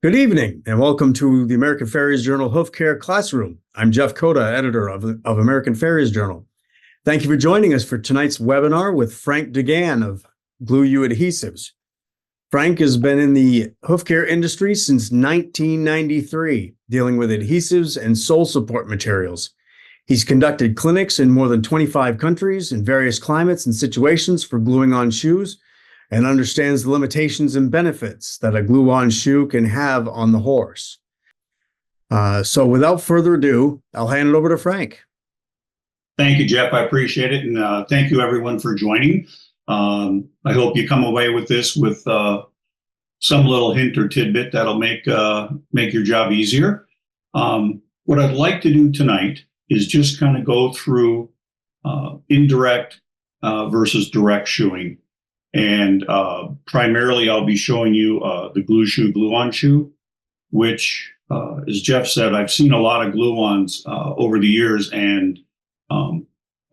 Good evening, and welcome to the American Farriers Journal Hoof-Care Classroom. I'm Jeff Coda, editor of American Farriers Journal. Thank you for joining us for tonight's webinar with Frank Dugan of Glue-U Adhesives. Frank has been in the hoof-care industry since 1993, dealing with adhesives and sole support materials. He's conducted clinics in more than 25 countries in various climates and situations for gluing on shoes, and understands the limitations and benefits that a glue-on shoe can have on the horse. So without further ado, I'll hand it over to Frank. Thank you, Jeff. I appreciate it. And thank you, everyone, for joining. I hope you come away with this with some little hint or tidbit that'll make your job easier. What I'd like to do tonight is just kind of go through indirect versus direct shoeing. And primarily, I'll be showing you the glue shoe, glue-on shoe, which, as Jeff said, I've seen a lot of glue-ons over the years, and a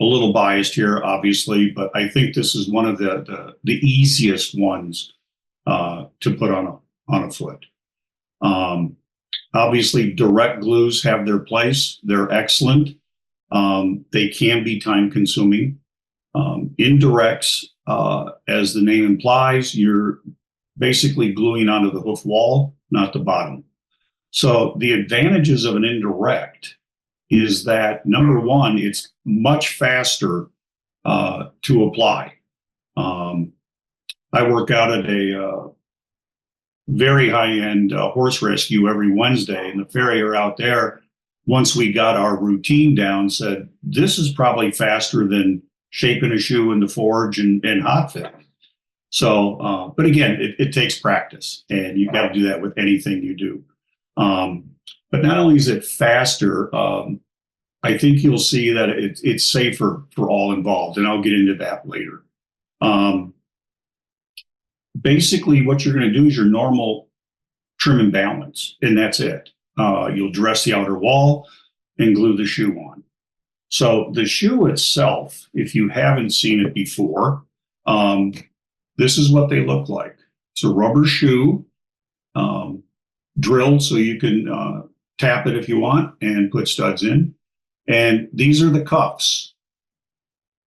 little biased here, obviously, but I think this is one of the easiest ones to put on a foot. Obviously, direct glues have their place. They're excellent. They can be time-consuming. Indirects, as the name implies, you're basically gluing onto the hoof wall, not the bottom. So the advantages of an indirect is that, number one, it's much faster to apply. I work out at a very high-end horse rescue every Wednesday, and the farrier out there, once we got our routine down, said, this is probably faster than shaping a shoe in the forge and hot fit. So, but again, it takes practice, and you've got to do that with anything you do. But not only is it faster, I think you'll see that it's safer for all involved, and I'll get into that later. Basically, what you're going to do is your normal trim and balance, and that's it. You'll dress the outer wall and glue the shoe on. So the shoe itself, if you haven't seen it before, this is what they look like. It's a rubber shoe, drilled so you can tap it if you want and put studs in. And these are the cuffs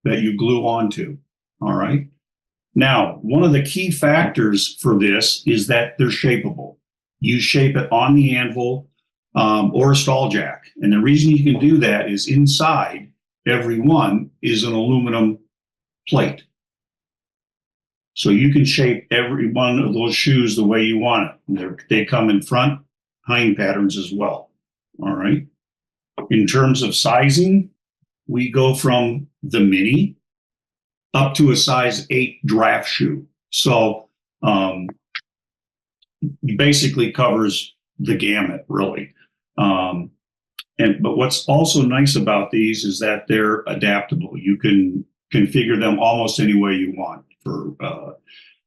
that you glue onto, all right? Now, one of the key factors for this is that they're shapeable. You shape it on the anvil, or a stall jack. And the reason you can do that is inside every one is an aluminum plate. So you can shape every one of those shoes the way you want it. They come in front, hind patterns as well. All right. In terms of sizing, we go from the mini up to a size 8 draft shoe. So it basically covers the gamut, really. But what's also nice about these is that they're adaptable. You can configure them almost any way you want for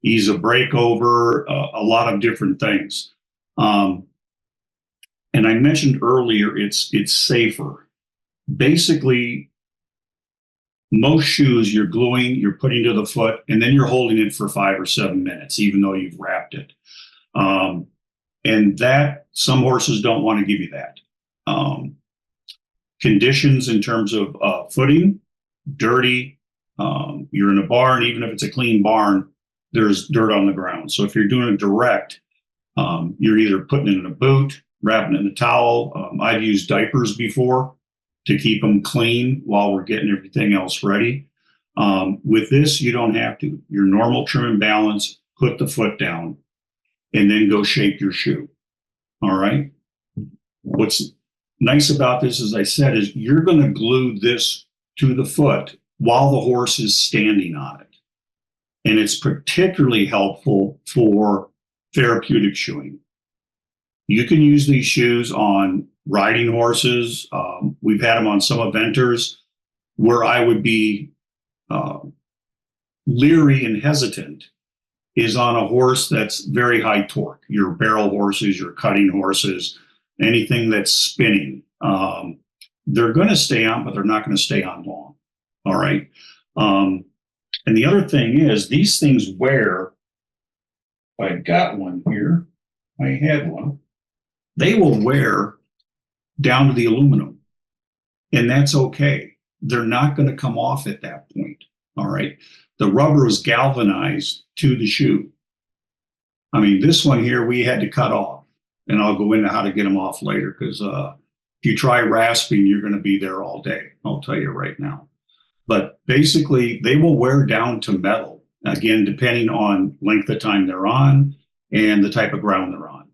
ease of breakover, a lot of different things. And I mentioned earlier, it's safer. Basically, most shoes you're gluing, you're putting to the foot, and then you're holding it for 5 or 7 minutes, even though you've wrapped it. And that, some horses don't want to give you that. Conditions in terms of footing, dirty, you're in a barn, even if it's a clean barn, there's dirt on the ground. So if you're doing a direct, you're either putting it in a boot, wrapping it in a towel. I've used diapers before to keep them clean while we're getting everything else ready. With this, you don't have to. Your normal trim and balance, put the foot down, and then go shape your shoe. All right. What's nice about this, as I said, is you're going to glue this to the foot while the horse is standing on it. And it's particularly helpful for therapeutic shoeing. You can use these shoes on riding horses. We've had them on some eventers where I would be leery and hesitant is on a horse that's very high torque. Your barrel horses, your cutting horses, anything that's spinning. They're going to stay on, but they're not going to stay on long. All right. And the other thing is these things wear, I've got one here. I had one. They will wear down to the aluminum, and that's okay. They're not going to come off at that point. All right. The rubber is galvanized to the shoe. I mean, this one here we had to cut off, and I'll go into how to get them off later because if you try rasping, you're going to be there all day. I'll tell you right now. But basically, they will wear down to metal, again, depending on length of time they're on and the type of ground they're on.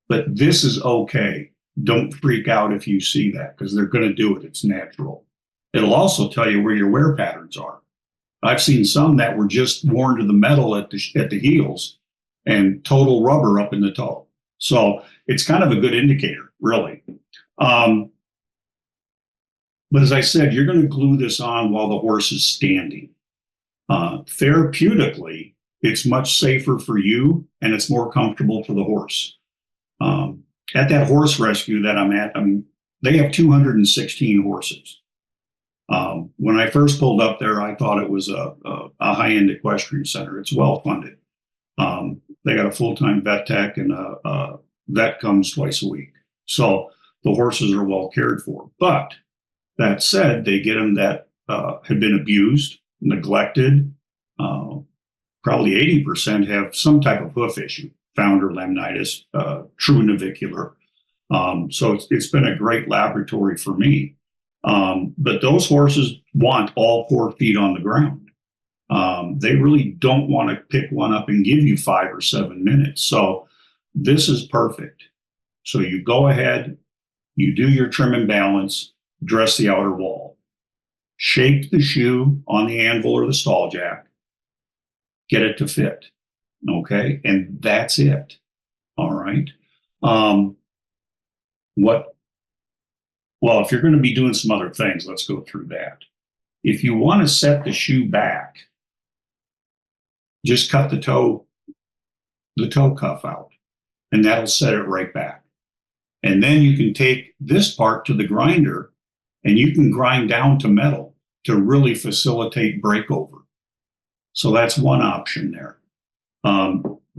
But this is okay. Don't freak out if you see that because they're going to do it. It's natural. It'll also tell you where your wear patterns are. I've seen some that were just worn to the metal at the heels and total rubber up in the toe. So it's kind of a good indicator, really. But as I said, you're going to glue this on while the horse is standing. Therapeutically, it's much safer for you and it's more comfortable for the horse. At that horse rescue that I'm at, I mean, they have 216 horses. When I first pulled up there, I thought it was a high-end equestrian center. It's well funded. They got a full-time vet tech and a vet comes twice a week. So the horses are well cared for. But that said, they get them that have been abused, neglected. Probably 80% have some type of hoof issue, founder laminitis, true navicular. So it's been a great laboratory for me. But those horses want all 4 feet on the ground. They really don't want to pick one up and give you 5 or 7 minutes. So this is perfect. So you go ahead, you do your trim and balance, dress the outer wall, shape the shoe on the anvil or the stall jack, get it to fit. Okay. And that's it. All right. Well, if you're going to be doing some other things, let's go through that. If you want to set the shoe back, just cut the toe cuff out, and that'll set it right back. And then you can take this part to the grinder, and you can grind down to metal to really facilitate breakover. So that's one option there.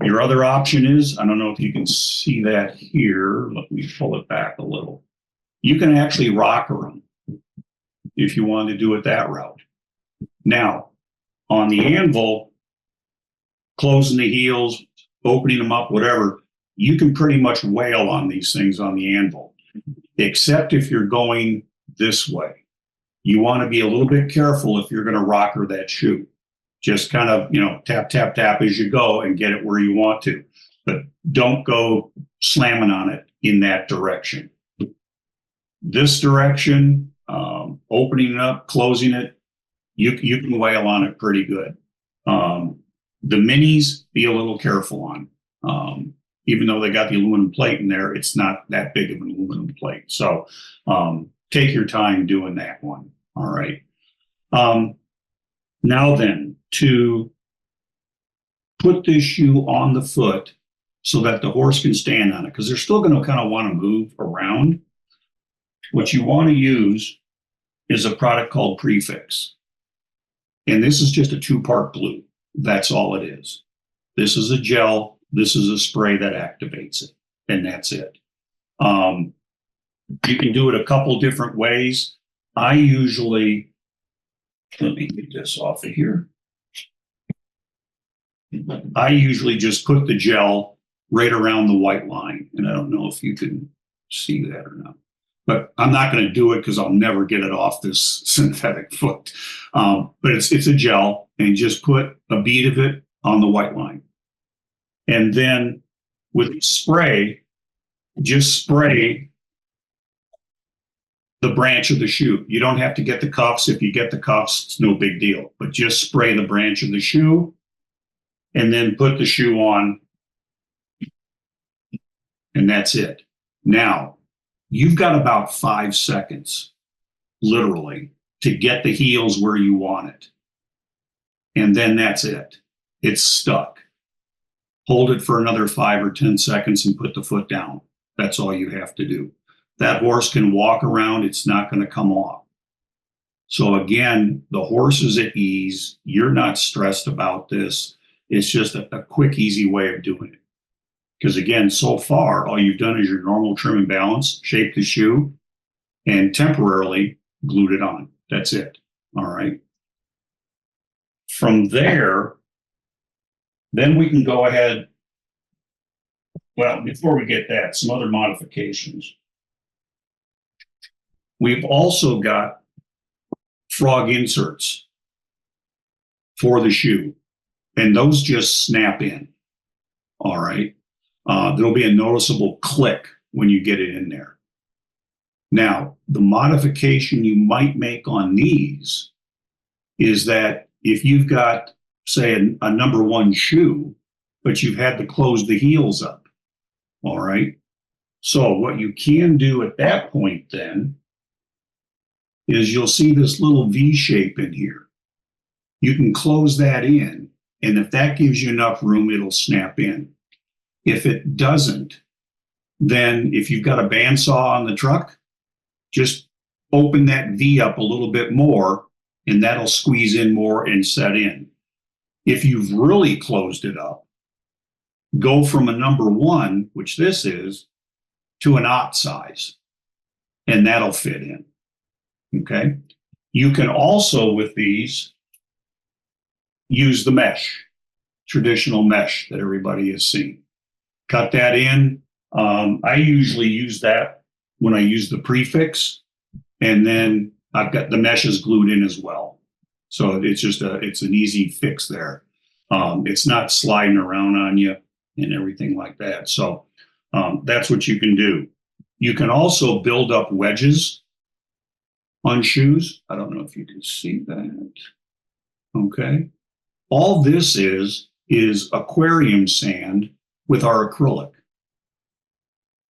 Your other option is, I don't know if you can see that here. Let me pull it back a little. You can actually rocker them if you want to do it that route. Now, on the anvil, closing the heels, opening them up, whatever, you can pretty much wail on these things on the anvil, except if you're going this way. You want to be a little bit careful if you're going to rocker that shoe. Just kind of, tap, tap, tap as you go and get it where you want to. But don't go slamming on it in that direction. This direction, opening it up, closing it, you can wail on it pretty good. The minis, be a little careful on. Even though they got the aluminum plate in there, it's not that big of an aluminum plate. So take your time doing that one. All right. Now then, to put this shoe on the foot so that the horse can stand on it, because they're still going to kind of want to move around. What you want to use is a product called Prefix. And this is just a 2-part glue. That's all it is. This is a gel. This is a spray that activates it. And that's it. You can do it a couple different ways. I usually, let me get this off of here. I usually just put the gel right around the white line. And I don't know if you can see that or not. But I'm not going to do it because I'll never get it off this synthetic foot. But it's a gel, and just put a bead of it on the white line. And then with spray, just spray the branch of the shoe. You don't have to get the cuffs. If you get the cuffs, it's no big deal. But just spray the branch of the shoe and then put the shoe on. And that's it. Now, you've got about 5 seconds, literally, to get the heels where you want it. And then that's it. It's stuck. Hold it for another 5 or 10 seconds and put the foot down. That's all you have to do. That horse can walk around. It's not going to come off. So again, the horse is at ease. You're not stressed about this. It's just a quick, easy way of doing it. Because again, so far, all you've done is your normal trim and balance, shaped the shoe, and temporarily glued it on. That's it. All right. From there, then we can go ahead. Well, before we get that, some other modifications. We've also got frog inserts for the shoe, and those just snap in. All right. There'll be a noticeable click when you get it in there. Now, the modification you might make on these is that if you've got, say, a number one shoe, but you've had to close the heels up, all right? So what you can do at that point then is you'll see this little V shape in here. You can close that in, and if that gives you enough room, it'll snap in. If it doesn't, then if you've got a bandsaw on the truck, just open that V up a little bit more, and that'll squeeze in more and set in. If you've really closed it up, go from a number one, which this is, to an aught size, and that'll fit in. Okay. You can also, with these, use the mesh, traditional mesh that everybody has seen. Cut that in. I usually use that when I use the prefix, and then I've got the meshes glued in as well. So it's just it's an easy fix there. It's not sliding around on you and everything like that. So that's what you can do. You can also build up wedges on shoes. I don't know if you can see that. Okay. All this is aquarium sand with our acrylic.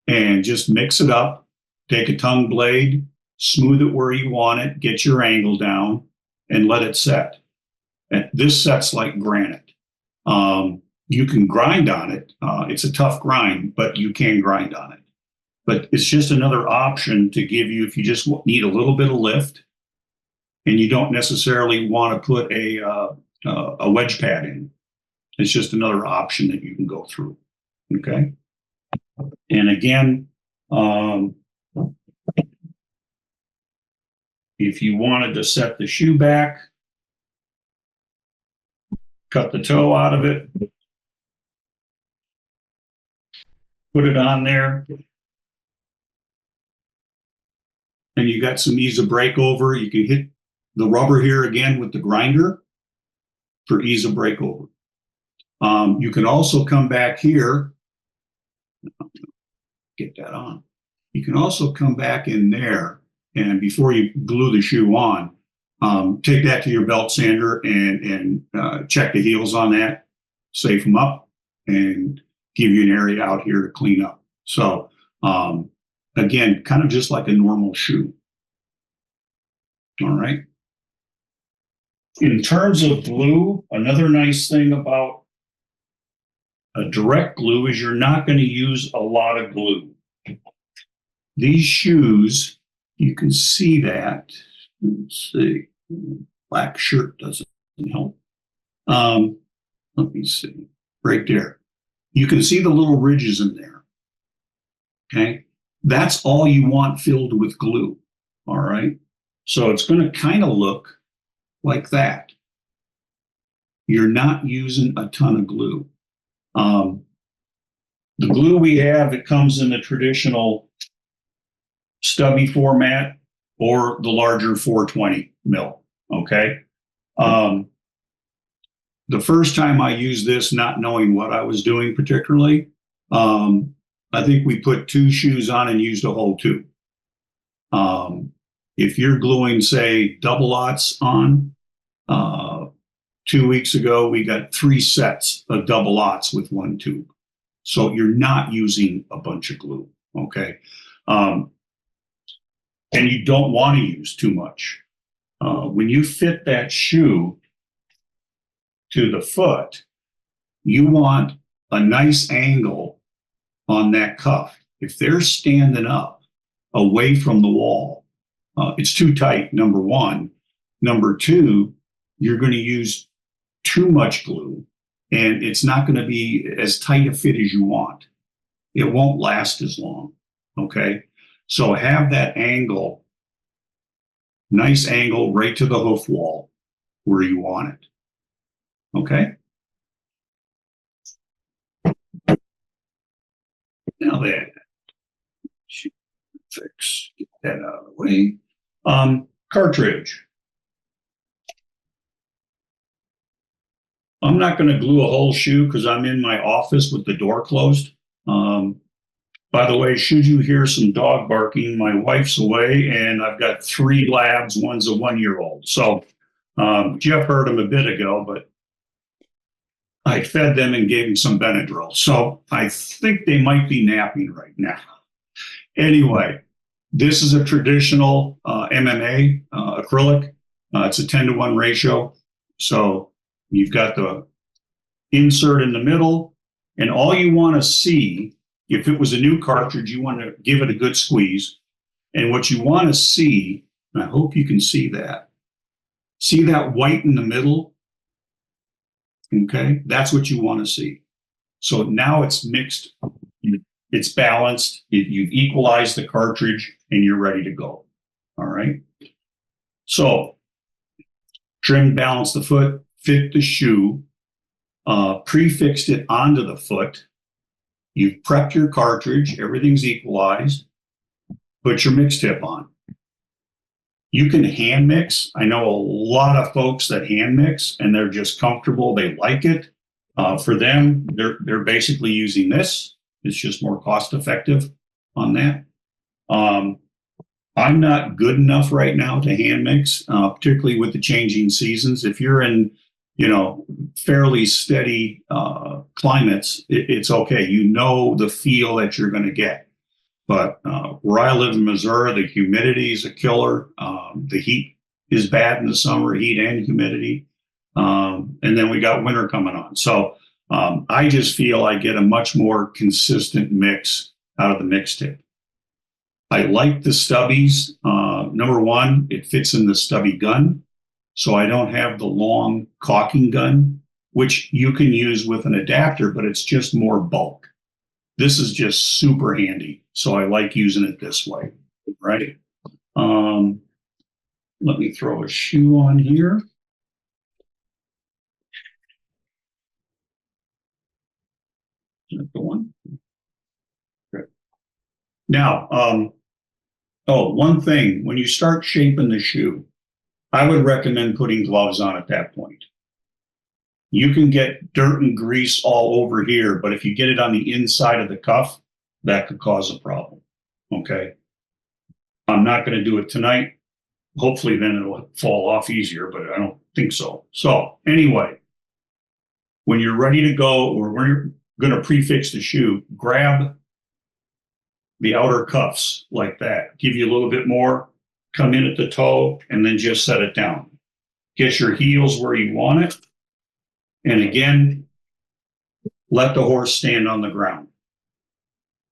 And just mix it up, take a tongue blade, smooth it where you want it, get your angle down, and let it set. And this sets like granite. You can grind on it. It's a tough grind, but you can grind on it. But it's just another option to give you if you just need a little bit of lift and you don't necessarily want to put a wedge pad in. It's just another option that you can go through. Okay. And again, if you wanted to set the shoe back, cut the toe out of it, put it on there, and you got some ease of breakover. You can hit the rubber here again with the grinder for ease of breakover. You can also come back here, get that on. You can also come back in there, and before you glue the shoe on, take that to your belt sander and check the heels on that, safe them up, and give you an area out here to clean up. So again, kind of just like a normal shoe. All right. In terms of glue, another nice thing about a direct glue is you're not going to use a lot of glue. These shoes, you can see that. Let's see. Black shirt doesn't help. Let me see. Right there. You can see the little ridges in there. Okay. That's all you want filled with glue. All right. So it's going to kind of look like that. You're not using a ton of glue. The glue we have, it comes in the traditional stubby format or the larger 420 mil. Okay. The first time I used this, not knowing what I was doing particularly, I think we put 2 shoes on and used a whole tube. If you're gluing, say, double aughts on, 2 weeks ago, we got 3 sets of double aughts with 1 tube. So you're not using a bunch of glue, okay? And you don't want to use too much. When you fit that shoe to the foot, you want a nice angle on that cuff. If they're standing up away from the wall, it's too tight, number one. Number two, you're going to use too much glue, and it's not going to be as tight a fit as you want. it won't last as long. Okay. So have that angle, nice angle right to the hoof wall where you want it. Okay. Now that should fix, get that out of the way. Cartridge. I'm not going to glue a whole shoe because I'm in my office with the door closed. By the way, should you hear some dog barking, my wife's away and I've got 3 labs. One's a 1-year-old. So Jeff heard him a bit ago, but I fed them and gave them some Benadryl. So I think they might be napping right now. Anyway, this is a traditional MMA acrylic. It's a 10-to-1 ratio. So you've got the insert in the middle, and all you want to see, if it was a new cartridge, you want to give it a good squeeze. And what you want to see, and I hope you can see that white in the middle? Okay, that's what you want to see. So now it's mixed, it's balanced, you've equalized the cartridge, and you're ready to go. All right. So trim, balance the foot, fit the shoe, prefixed it onto the foot. You've prepped your cartridge, everything's equalized. Put your mix tip on. You can hand mix. I know a lot of folks that hand mix and they're just comfortable. They like it. For them, they're basically using this. It's just more cost effective on that. I'm not good enough right now to hand mix, particularly with the changing seasons. If you're in, fairly steady climates, it's okay. You know the feel that you're going to get. But where I live in Missouri, the humidity is a killer. The heat is bad in the summer, heat and humidity. And then we got winter coming on. So I just feel I get a much more consistent mix out of the mix tip. I like the stubbies. Number one, it fits in the stubby gun. So I don't have the long caulking gun, which you can use with an adapter, but it's just more bulk. This is just super handy. So I like using it this way, right? Let me throw a shoe on here. Is that the one? Okay. Now, one thing, when you start shaping the shoe, I would recommend putting gloves on at that point. You can get dirt and grease all over here, but if you get it on the inside of the cuff, that could cause a problem. Okay. I'm not going to do it tonight. Hopefully then it'll fall off easier, but I don't think so. So anyway, when you're ready to go, or when you're going to prefix the shoe, grab the outer cuffs like that. Give you a little bit more, come in at the toe, and then just set it down. Get your heels where you want it. And again, let the horse stand on the ground.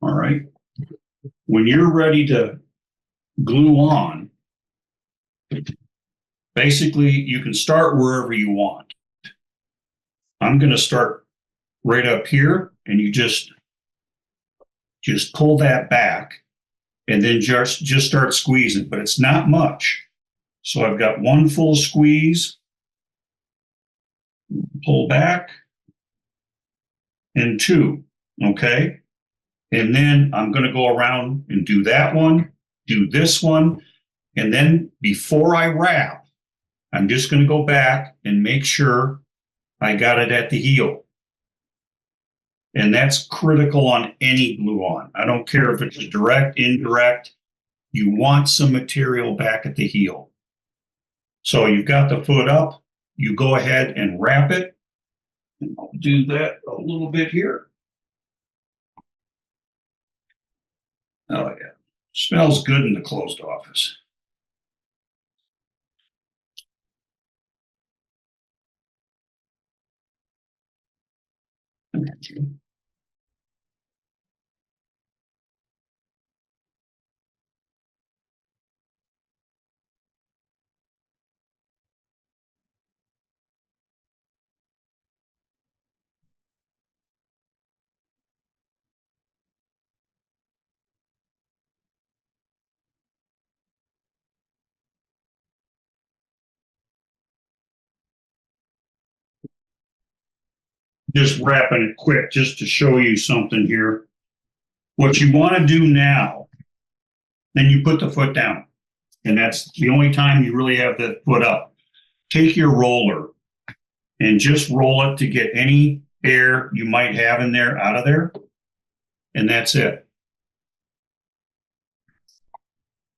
All right. When you're ready to glue on, basically you can start wherever you want. I'm going to start right up here, and you just pull that back and then just start squeezing, but it's not much. So I've got one full squeeze, pull back, and 2, okay? And then I'm going to go around and do that one, do this one, and then before I wrap, I'm just going to go back and make sure I got it at the heel. And that's critical on any glue-on. I don't care if it's direct, indirect, you want some material back at the heel. So you've got the foot up, you go ahead and wrap it. And I'll do that a little bit here. Oh yeah, smells good in the closed office. just wrapping it quick, just to show you something here. What you want to do now, then you put the foot down. And that's the only time you really have the foot up. Take your roller and just roll it to get any air you might have in there out of there. And that's it.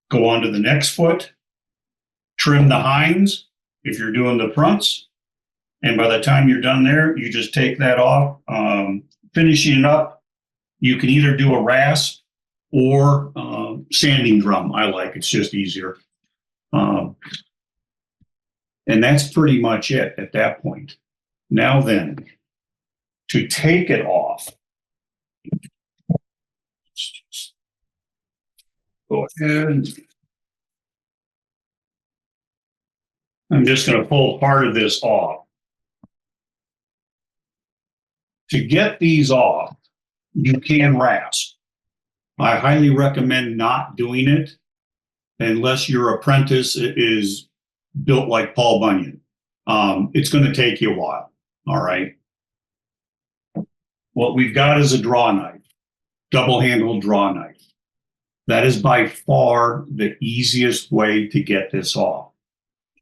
Go on to the next foot. Trim the hinds if you're doing the fronts. And by the time you're done there, you just take that off. Finishing it up, you can either do a rasp or sanding drum. I like it's just easier. And that's pretty much it at that point. Now then, to take it off, just go ahead. I'm just going to pull part of this off. To get these off, you can rasp. I highly recommend not doing it unless your apprentice is built like Paul Bunyan. It's going to take you a while, all right? What we've got is a draw knife, double-handled draw knife. That is by far the easiest way to get this off.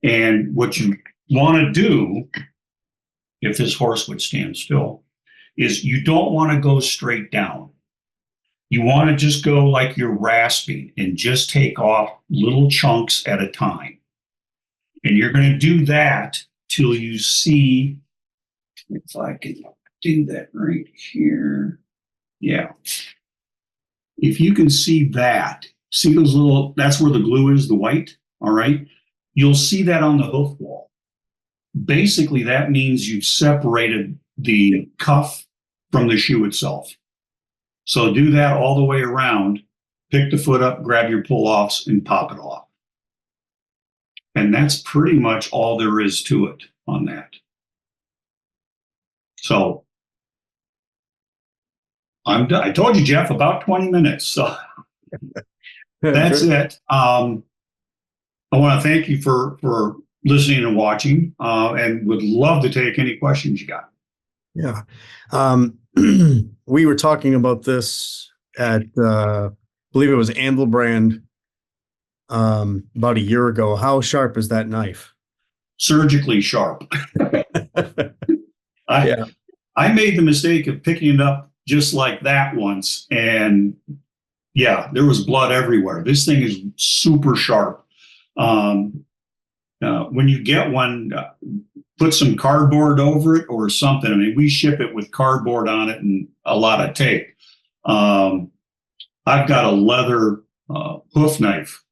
And what you want to do, if this horse would stand still, is you don't want to go straight down. You want to just go like you're rasping and just take off little chunks at a time. And you're going to do that till you see, if I can do that right here. Yeah. If you can see that, see those little, that's where the glue is, the white, all right? You'll see that on the hoof wall. Basically, that means you've separated the cuff from the shoe itself. So do that all the way around, pick the foot up, grab your pull-offs, and pop it off. And that's pretty much all there is to it on that. So I'm done. I told you, Jeff, about 20 minutes. So that's it. I want to thank you for listening and watching, and would love to take any questions you got. Yeah. We were talking about this at, I believe it was Anvil Brand, about a year ago. How sharp is that knife? Surgically sharp. I made the mistake of picking it up just like that once, and yeah, there was blood everywhere. This thing is super sharp. When you get one, put some cardboard over it or something. I mean, we ship it with cardboard on it and a lot of tape. I've got a leather hoof knife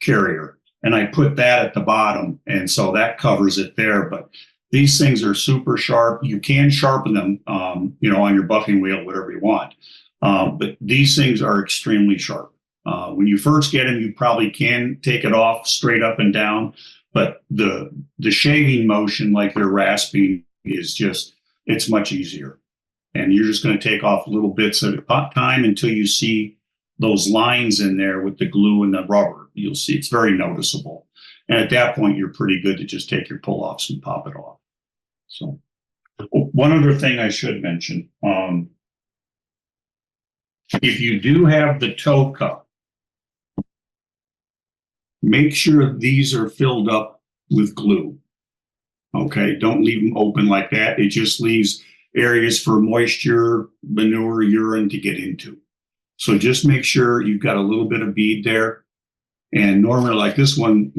carrier, and I put that at the bottom, and so that covers it there. But these things are super sharp. You can sharpen them, on your buffing wheel, whatever you want. But these things are extremely sharp. When you first get them, you probably can take it off straight up and down, but the shaving motion, like you're rasping, is just, it's much easier. And you're just going to take off little bits at a time until you see those lines in there with the glue and the rubber. You'll see it's very noticeable. And at that point, you're pretty good to just take your pull-offs and pop it off. So one other thing I should mention, if you do have the toe cup, make sure these are filled up with glue. Okay, don't leave them open like that. It just leaves areas for moisture, manure, urine to get into. So just make sure you've got a little bit of bead there. And normally, like this one,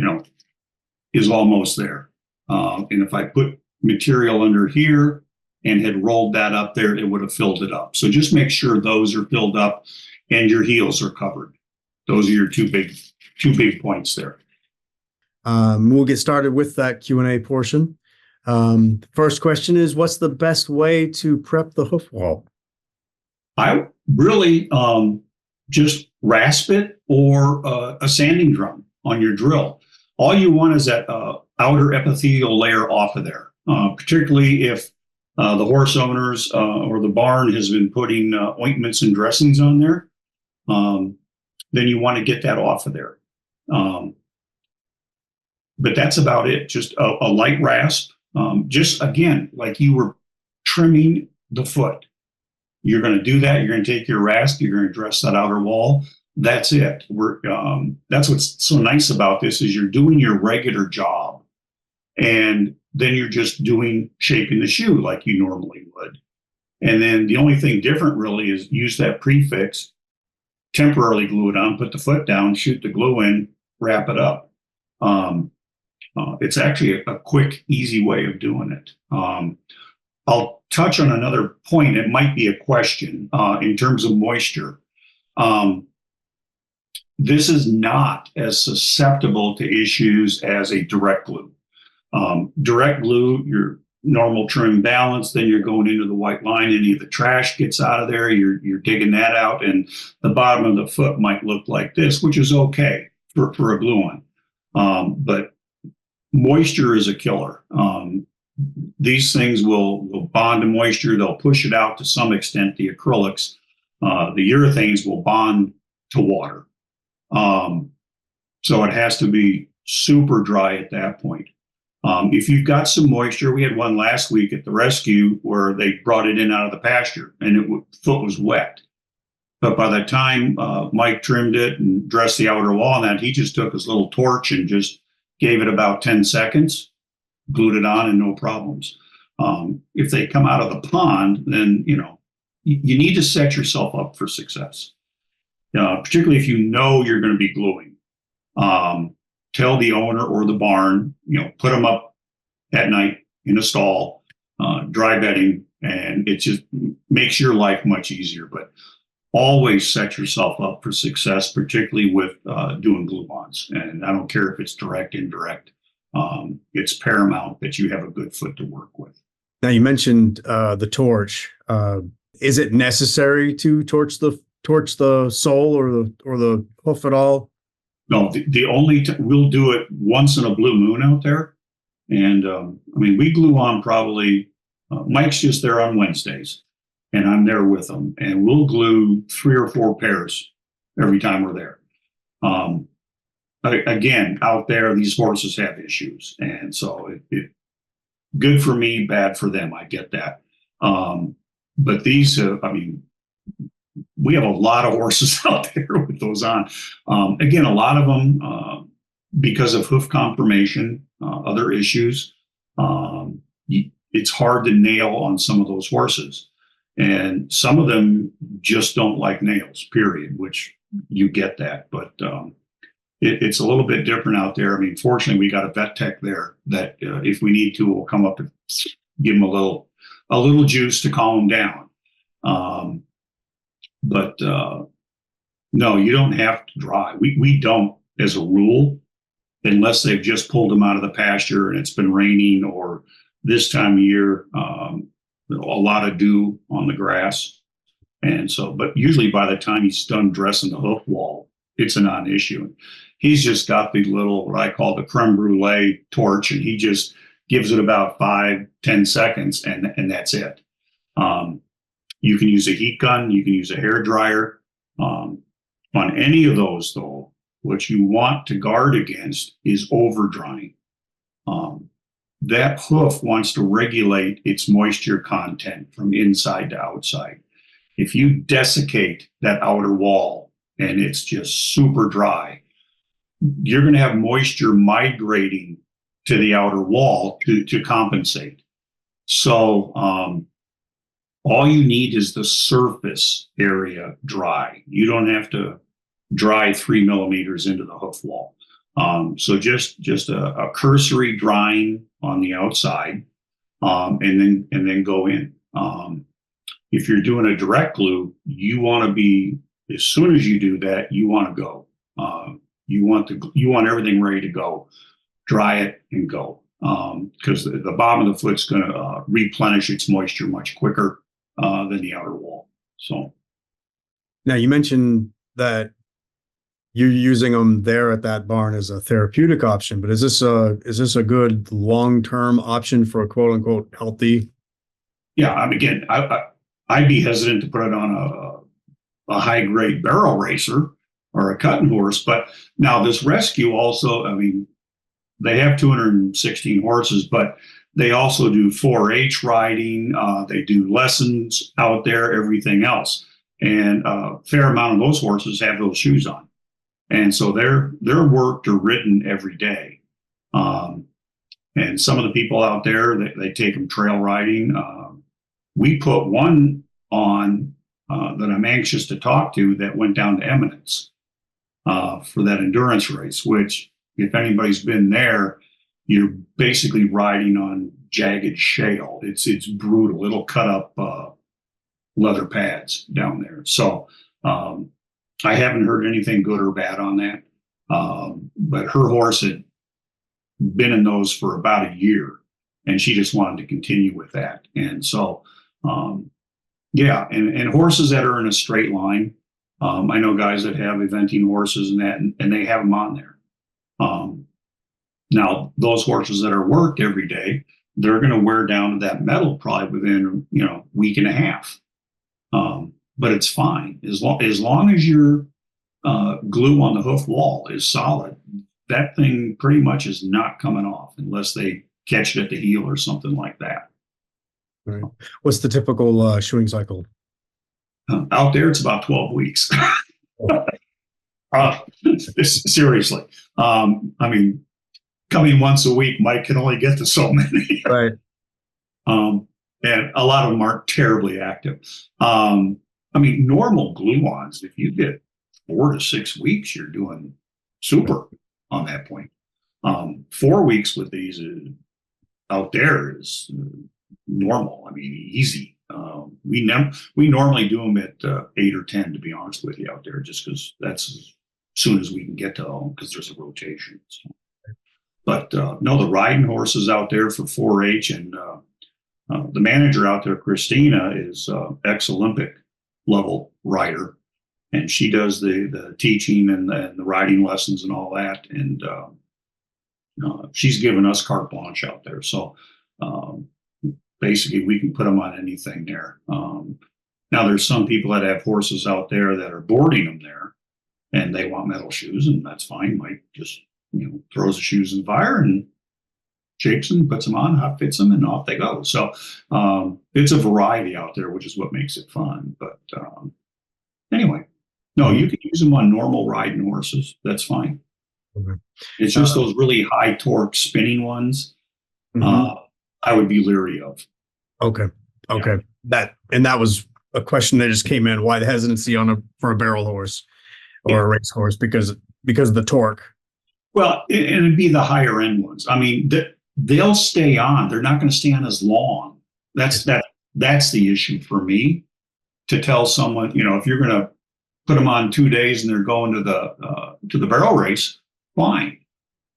is almost there. And if I put material under here and had rolled that up there, it would have filled it up. So just make sure those are filled up and your heels are covered. Those are your two big points there. We'll get started with that Q&A portion. First question is, what's the best way to prep the hoof wall? I really just rasp it, or a sanding drum on your drill. All you want is that outer epithelial layer off of there, particularly if the horse owners or the barn has been putting ointments and dressings on there. Then you want to get that off of there. But that's about it. Just a light rasp. Just again, like you were trimming the foot. You're going to do that. You're going to take your rasp. You're going to dress that outer wall. That's it. That's what's so nice about this is you're doing your regular job, and then you're just shaping the shoe like you normally would. And then the only thing different really is use that prefix, temporarily glue it on, put the foot down, shoot the glue in, wrap it up. It's actually a quick, easy way of doing it. I'll touch on another point. It might be a question in terms of moisture. This is not as susceptible to issues as a direct glue. Direct glue, your normal trim balance, then you're going into the white line, any of the trash gets out of there, you're digging that out, and the bottom of the foot might look like this, which is okay for a glue-on. But moisture is a killer. These things will bond to moisture, they'll push it out to some extent, the acrylics. The urethanes will bond to water. So it has to be super dry at that point. If you've got some moisture, we had one last week at the rescue where they brought it in out of the pasture and the foot was wet. But by the time Mike trimmed it and dressed the outer wall on that, he just took his little torch and just gave it about 10 seconds, glued it on, and no problems. If they come out of the pond, then, you need to set yourself up for success. Particularly if you know you're going to be gluing. Tell the owner or the barn, put them up at night in a stall, dry bedding, and it just makes your life much easier. But always set yourself up for success, particularly with doing glue-ons. And I don't care if it's direct, indirect. It's paramount that you have a good foot to work with. Now you mentioned the torch. Is it necessary to torch the sole or the hoof at all? No, the only we'll do it once in a blue moon out there, and we glue on probably. Mike's just there on Wednesdays, and I'm there with him, and we'll glue 3 or 4 pairs every time we're there. Again, out there, these horses have issues, and so it good for me, bad for them. I get that, but these, we have a lot of horses out there with those on. Again, a lot of them, because of hoof conformation, other issues, it's hard to nail on some of those horses. And some of them just don't like nails, period, which you get that. But it's a little bit different out there. Fortunately, we got a vet tech there that if we need to, we'll come up and give them a little juice to calm them down. But no, you don't have to dry. We don't, as a rule, unless they've just pulled them out of the pasture and it's been raining, or this time of year, a lot of dew on the grass. And so, but usually by the time he's done dressing the hoof wall, it's a non-issue. He's just got the little, what I call the creme brulee torch, and he just gives it about 5-10 seconds, and that's it. You can use a heat gun, you can use a hair dryer. On any of those, though, what you want to guard against is over drying. That hoof wants to regulate its moisture content from inside to outside. If you desiccate that outer wall and it's just super dry, you're going to have moisture migrating to the outer wall to compensate. So all you need is the surface area dry. You don't have to dry 3 millimeters into the hoof wall. So just a cursory drying on the outside, and then go in. If you're doing a direct glue, you want to be, as soon as you do that, you want to go. You want everything ready to go. Dry it and go, because the bottom of the foot's going to replenish its moisture much quicker than the outer wall. So now you mentioned that you're using them there at that barn as a therapeutic option, but is this a good long-term option for a quote unquote healthy? Yeah, again, I'd be hesitant to put it on a high-grade barrel racer or a cutting horse, but now this rescue also, they have 216 horses, but they also do 4-H riding. They do lessons out there, everything else. And a fair amount of those horses have those shoes on. And so they're worked or ridden every day. And some of the people out there, they take them trail riding. We put one on that I'm anxious to talk to that went down to Eminence for that endurance race, which if anybody's been there, you're basically riding on jagged shale. It's brutal. It'll cut up leather pads down there. So I haven't heard anything good or bad on that. But her horse had been in those for about a year, and she just wanted to continue with that. And so, yeah, and horses that are in a straight line. I know guys that have eventing horses and that, and they have them on there. Now, those horses that are worked every day, they're going to wear down to that metal probably within, week and a half. But it's fine as long as your glue on the hoof wall is solid. That thing pretty much is not coming off unless they catch it at the heel or something like that. Right. What's the typical shoeing cycle? Out there, it's about 12 weeks. Seriously. I mean, coming once a week, Mike can only get to so many. Right. And a lot of them aren't terribly active. I mean, normal glue-ons, if you get 4 to 6 weeks, you're doing super on that point. 4 weeks with these out there is normal. I mean, easy. We normally do them at 8 or 10, to be honest with you, out there, just because that's as soon as we can get to them because there's a rotation. So. But no, the riding horses out there for 4-H and the manager out there, Christina, is ex-Olympic level rider, and she does the teaching and the riding lessons and all that. And she's given us carte blanche out there. So basically, we can put them on anything there. Now, there's some people that have horses out there that are boarding them there, and they want metal shoes, and that's fine. Mike just throws the shoes in the fire and shapes them, puts them on, hot fits them, and off they go. So it's a variety out there, which is what makes it fun. But anyway, no, you can use them on normal riding horses. That's fine. Okay. It's just those really high torque spinning ones. I would be leery of. Okay. Yeah. That was a question that just came in. Why the hesitancy for a barrel horse or a race horse? Because of the torque. Well, it'd be the higher end ones. I mean, they'll stay on. They're not going to stay on as long. That's the issue for me. To tell someone, if you're going to put them on 2 days and they're going to the barrel race, fine.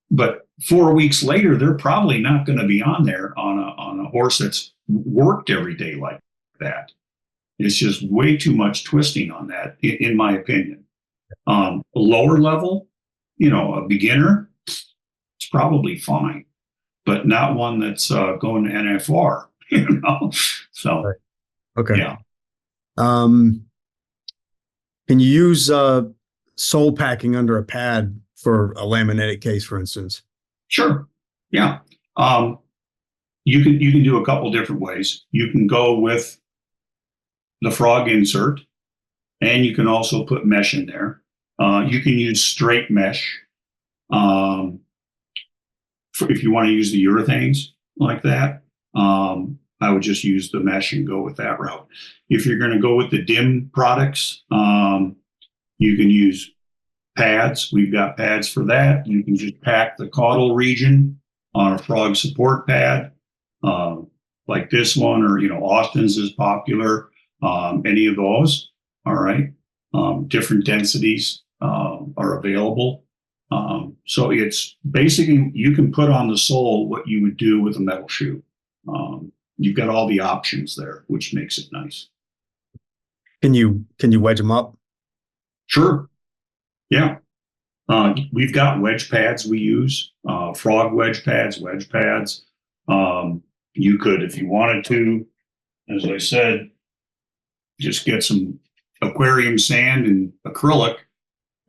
But 4 weeks later, they're probably not going to be on there on a horse that's worked every day like that. It's just way too much twisting on that, in my opinion. A lower level, a beginner, it's probably fine, but not one that's going to NFR, So, right. Okay. Yeah. Can you use sole packing under a pad for a laminated case, for instance? Sure. Yeah. You can do a couple different ways. You can go with the frog insert, and you can also put mesh in there. You can use straight mesh if you want to use the urethanes like that. I would just use the mesh and go with that route. If you're going to go with the DIM products, you can use pads. We've got pads for that. You can just pack the caudal region on a frog support pad, like this one, or Austin's is popular. Any of those, all right. Different densities are available. So it's basically, you can put on the sole what you would do with a metal shoe. You've got all the options there, which makes it nice. Can you wedge them up? Sure. Yeah. We've got wedge pads we use, frog wedge pads. You could, if you wanted to, as I said, just get some aquarium sand and acrylic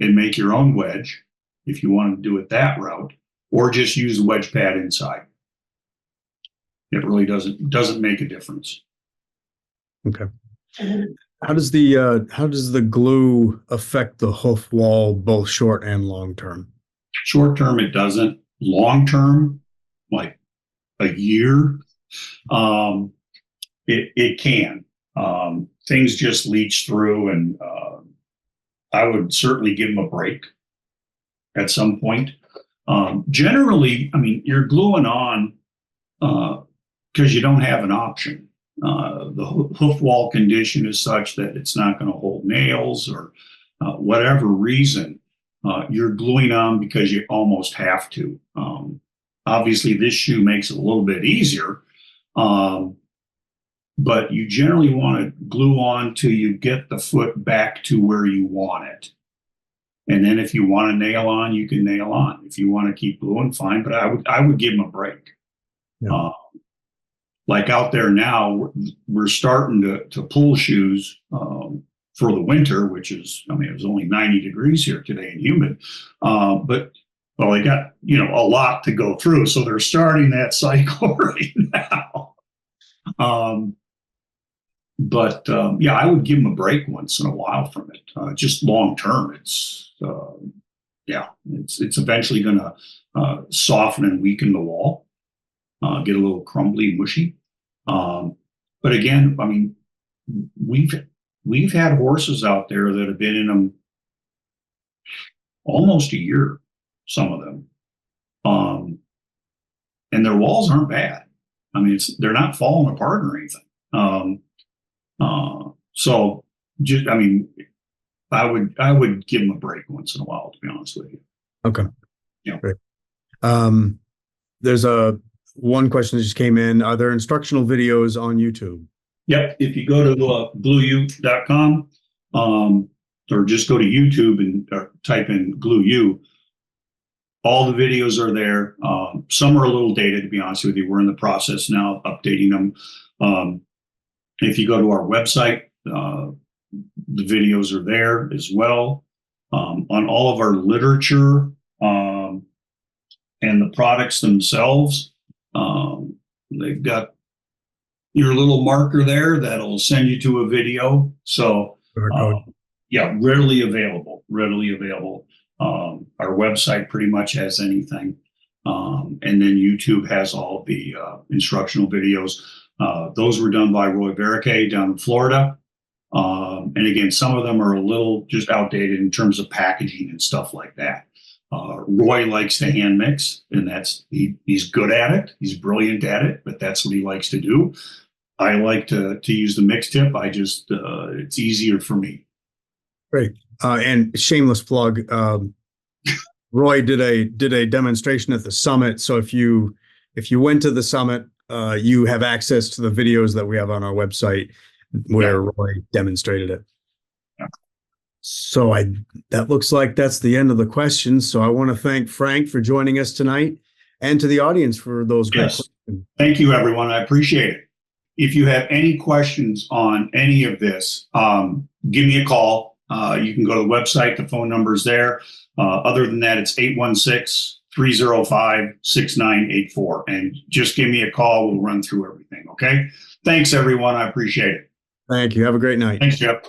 and make your own wedge if you want to do it that route, or just use the wedge pad inside. It really doesn't make a difference. Okay. How does the glue affect the hoof wall, both short and long term? Short term, it doesn't. Long term, like a year, it can. Things just leach through, and I would certainly give them a break at some point. Generally, I mean, you're gluing on because you don't have an option. The hoof wall condition is such that it's not going to hold nails, or whatever reason. You're gluing on because you almost have to. Obviously, this shoe makes it a little bit easier, but you generally want to glue on till you get the foot back to where you want it. And then if you want to nail on, you can nail on. If you want to keep gluing, fine. But I would give them a break. Yeah. Like out there now, we're starting to pull shoes for the winter, which is, I mean, it was only 90 degrees here today and humid. But well, they got, a lot to go through. So they're starting that cycle right now. Yeah, I would give them a break once in a while from it. Just long term, it's eventually going to soften and weaken the wall, get a little crumbly, mushy. But again, I mean, we've had horses out there that have been in them almost a year, some of them, and their walls aren't bad. I mean, they're not falling apart or anything. So just, I mean, I would give them a break once in a while, to be honest with you. Okay. Yeah. Great. There's one question that just came in. Are there instructional videos on YouTube? Yep. If you go to glue-u.com, or just go to YouTube and type in Glue-U, all the videos are there. Some are a little dated, to be honest with you. We're in the process now of updating them. If you go to our website, the videos are there as well. On all of our literature and the products themselves, they've got your little marker there that'll send you to a video. So, yeah, readily available. Our website pretty much has anything. And then YouTube has all the instructional videos. Those were done by Roy Barriquet down in Florida. And again, some of them are a little just outdated in terms of packaging and stuff like that. Roy likes to hand mix, and he's good at it. He's brilliant at it, but that's what he likes to do. I like to use the mix tip. It's easier for me. Great. And shameless plug, Roy did a demonstration at the summit. So if you went to the summit, you have access to the videos that we have on our website where Roy demonstrated it. Yeah. So that looks like that's the end of the questions. So I want to thank Frank for joining us tonight, and to the audience for those great questions. Thank you, everyone. I appreciate it. If you have any questions on any of this, give me a call. You can go to the website. The phone number is there. Other than that, it's 816-305-6984. And just give me a call. We'll run through everything. Okay. Thanks, everyone. I appreciate it. Thank you. Have a great night. Thanks, Jeff.